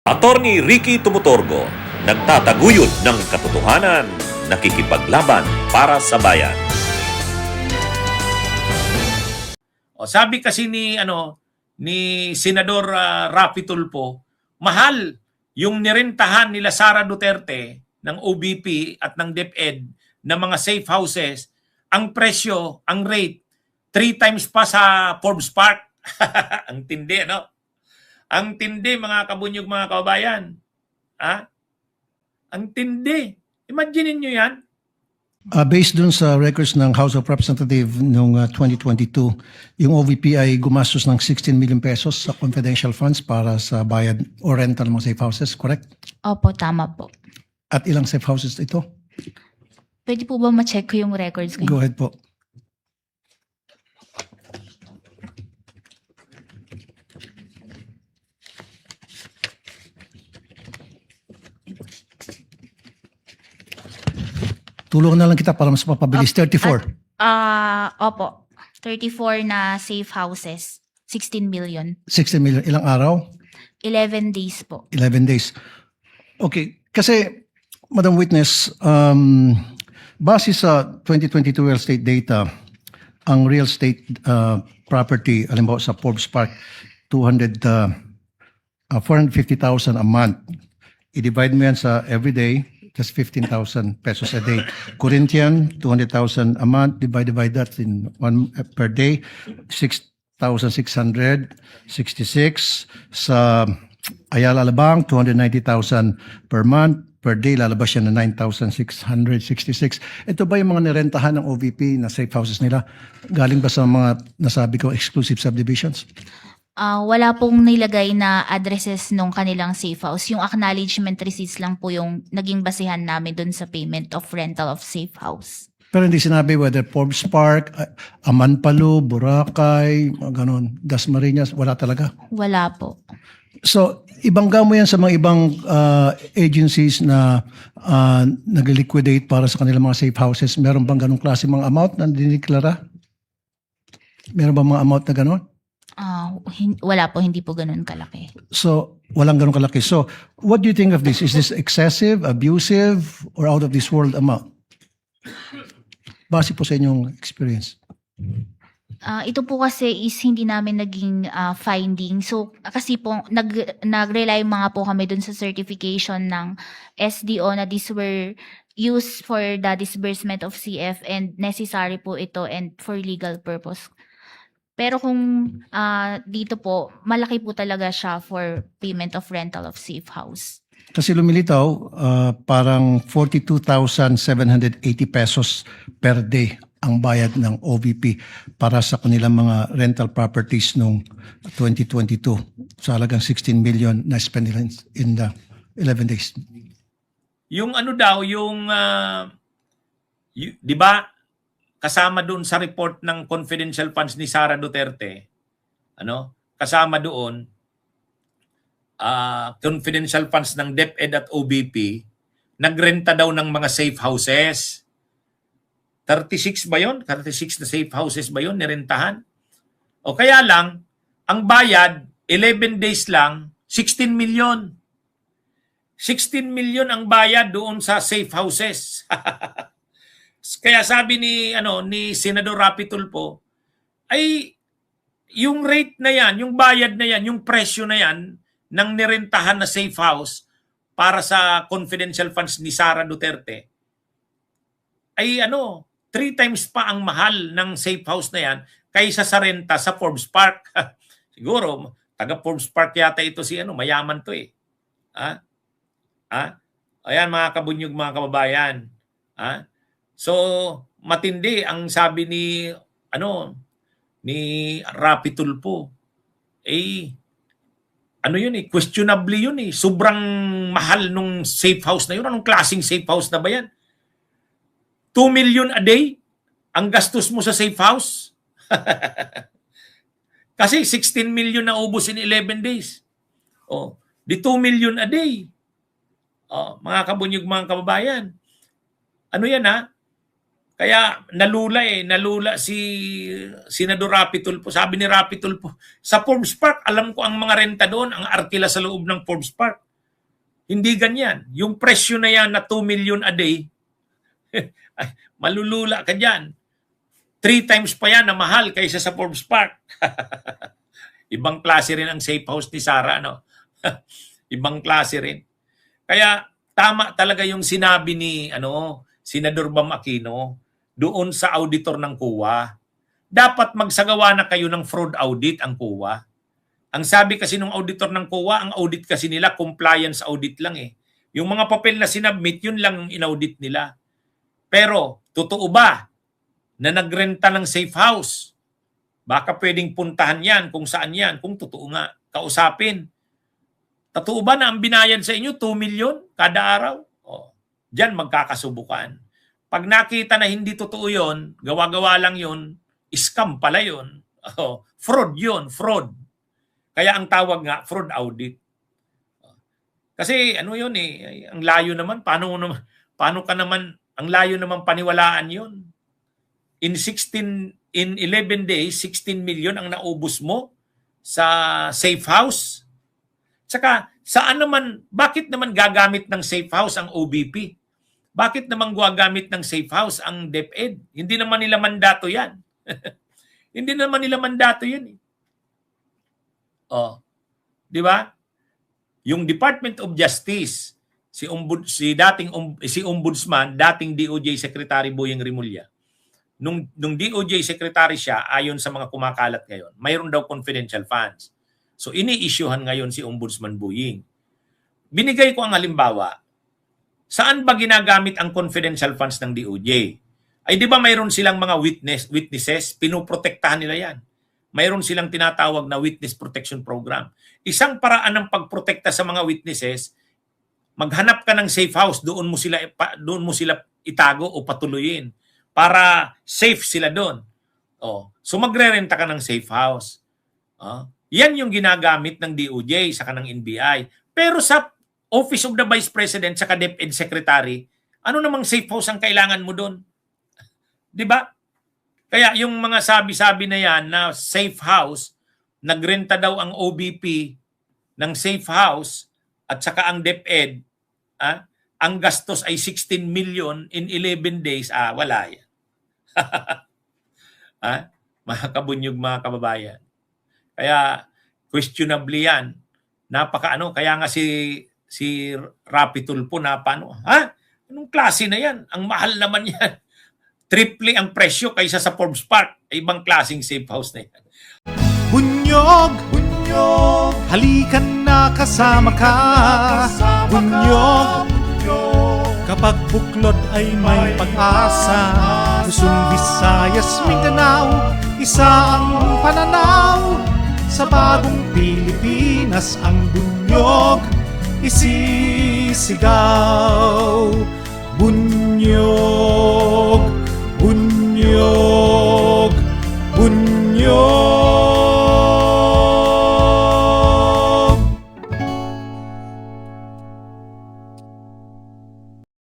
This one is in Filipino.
Attorney Ricky Tumutorgo, nagtataguyod ng katotohanan, nakikipaglaban para sa bayan. O sabi kasi ni Senador Rapi Tulfo, mahal yung nirentahan nila Sara Duterte ng OBP at ng DepEd na mga safe houses, ang presyo, ang rate 3 times pa sa Forbes Park. Ang tindi, no? Ang tindi, mga kabunyog, mga kababayan. Ha? Ang tindi. Imagine niyo yan. Based dun sa records ng House of Representatives noong 2022, yung OVP ay gumastos ng 16 million pesos sa confidential funds para sa bayad o rental ng mga safe houses, correct? Opo, tama po. At ilang safe houses ito? Pwede po ba ma-check ko yung records ko? Go ahead po. Tulungan na lang kita para mas mapabilis. 34. Opo. 34 na safe houses. 16 million. 16 million. Ilang araw? 11 days po. 11 days. Okay. Kasi, Madam Witness, base sa 2022 real estate data, ang real estate property, alimbawa sa Forbes Park, 450,000 a month. I-divide mo yan sa everyday, just 15,000 pesos a day. Corinthian, 200,000 a month. Divide that in one per day, 6,666. Sa Ayala Alabang, 290,000 per month. Per day, lalabas siya na 9,666. Ito ba yung mga nirentahan ng OVP na safe houses nila? Galing ba sa mga nasabi ko exclusive subdivisions? Wala pong nilagay na addresses nung kanilang safe house. Yung acknowledgement receipts lang po yung naging basihan namin dun sa payment of rental of safe house. Pero hindi sinabi whether Forbes Park, Amanpalu, Boracay, ganon, Dasmariñas, wala talaga. Wala po. So, ibangga mo yan sa mga ibang agencies na nag-liquidate para sa kanilang mga safe houses. Meron bang ganong klase mga amount na diniklara? Meron bang mga amount na ganon? Wala po, hindi po ganun kalaki. So, walang ganong kalaki. So, what do you think of this? Is this excessive, abusive, or out of this world amount? Base po sa inyong experience. Ito po kasi is hindi namin naging finding. So, kasi po, nag-rely mga po kami dun sa certification ng SDO na these were used for the disbursement of CF and necessary po ito and for legal purpose. Pero kung dito po, malaki po talaga siya for payment of rental of safe house. Kasi lumilitaw, parang 42,780 pesos per day ang bayad ng OVP para sa kanilang mga rental properties noong 2022. So halagang 16 million na spend nila in the 11 days. Yung di ba, kasama doon sa report ng confidential funds ni Sara Duterte, kasama doon, confidential funds ng DepEd at OBP, nagrenta daw ng mga safe houses. 36 ba yun? 36 na safe houses ba yun? Nirentahan? O kaya lang, ang bayad, 11 days lang, 16 million. 16 million ang bayad doon sa safe houses. Kaya sabi ni Senador Rapi Tulfo, ay yung rate na yan, yung bayad na yan, yung presyo na yan ng nirentahan na safe house para sa confidential funds ni Sara Duterte ay 3 times pa ang mahal ng safe house na yan kaysa sa renta sa Forbes Park. Siguro, taga Forbes Park yata ito mayaman to eh. Ayan mga kabunyog, mga kababayan. So, matindi ang sabi ni Rapi Tulfo. Questionably yun eh. Sobrang mahal nung safe house na yun. Anong klaseng safe house na ba yan? 2 million a day ang gastos mo sa safe house. Kasi 16 million na ubos in 11 days. Di 2 million a day. Mga kabunyog, mga kababayan. Kaya nalula si Senador Rapi Tulfo. Sabi ni Rapi Tulfo, sa Forbes Park, alam ko ang mga renta doon, ang arkila sa loob ng Forbes Park. Hindi ganyan. Yung presyo na yan na 2 million a day, ay, malulula ka dyan. 3 times pa yan na mahal kaysa sa Forbes Park. Ibang klase rin ang safe house ni Sara, no? Ibang klase rin. Kaya tama talaga yung sinabi ni Senador Bam Aquino doon sa auditor ng COA. Dapat magsagawa na kayo ng fraud audit ang COA. Ang sabi kasi ng auditor ng COA, ang audit kasi nila, compliance audit lang eh. Yung mga papel na sinubmit, yun lang in-audit nila. Pero, totoo ba na nagrenta ng safe house? Baka pwedeng puntahan yan, kung saan yan, kung totoo nga, kausapin. Totoo ba na ang binayad sa inyo, 2 million kada araw? O, diyan magkakasubukan. Pag nakita na hindi totoo yun, gawa-gawa lang yun, scam pala yun. O, fraud yun, fraud. Kaya ang tawag nga, fraud audit. Kasi yun eh, ang layo naman, paano ka naman, ang layo naman paniwalaan yun. In 11 days, 16 million ang naubos mo sa safe house. Tsaka, bakit naman gagamit ng safe house ang OBP? Bakit naman gagamit ng safe house ang DepEd? Hindi naman nila mandato yan. Hindi naman nila mandato yun eh. Oh, di ba? Yung Department of Justice, si Ombudsman, dating DOJ Secretary Boyeng Rimulya, nung DOJ Secretary siya, ayon sa mga kumakalat ngayon, mayroon daw confidential funds. So ini-issuehan ngayon si Ombudsman Boyeng. Binigay ko ang halimbawa, saan ba ginagamit ang confidential funds ng DOJ? Ay di ba mayroon silang mga witnesses, pinoprotektahan nila yan. Mayroon silang tinatawag na Witness Protection Program. Isang paraan ng pagprotekta sa mga witnesses, maghanap ka ng safe house, doon mo sila itago o patuloyin para safe sila doon. Oh, so magrerenta ka ng safe house. Yan yung ginagamit ng DOJ sa kanang NBI. Pero sa Office of the Vice President sa DepEd Secretary, ano namang safe house ang kailangan mo doon? 'Di ba? Kaya yung mga sabi-sabi na yan na safe house, nagrenta daw ang OBP ng safe house at saka ang DepEd, ang gastos ay 16 million in 11 days, wala yan. Mga kabunyog, mga kababayan. Kaya questionably yan. Kaya nga si Rapi Tulfo anong klase na yan? Ang mahal naman yan. Triple ang presyo kaysa sa Forbes Park. Ibang klaseng safe house na yan. Bunyog, halikan na kasama ka. Bunyog, kapag buklod ay may pag-asa. Luzon, Visayas, Mindanao, isa ang pananaw. Sa bagong Pilipinas ang bunyog isisigaw. Bunyog.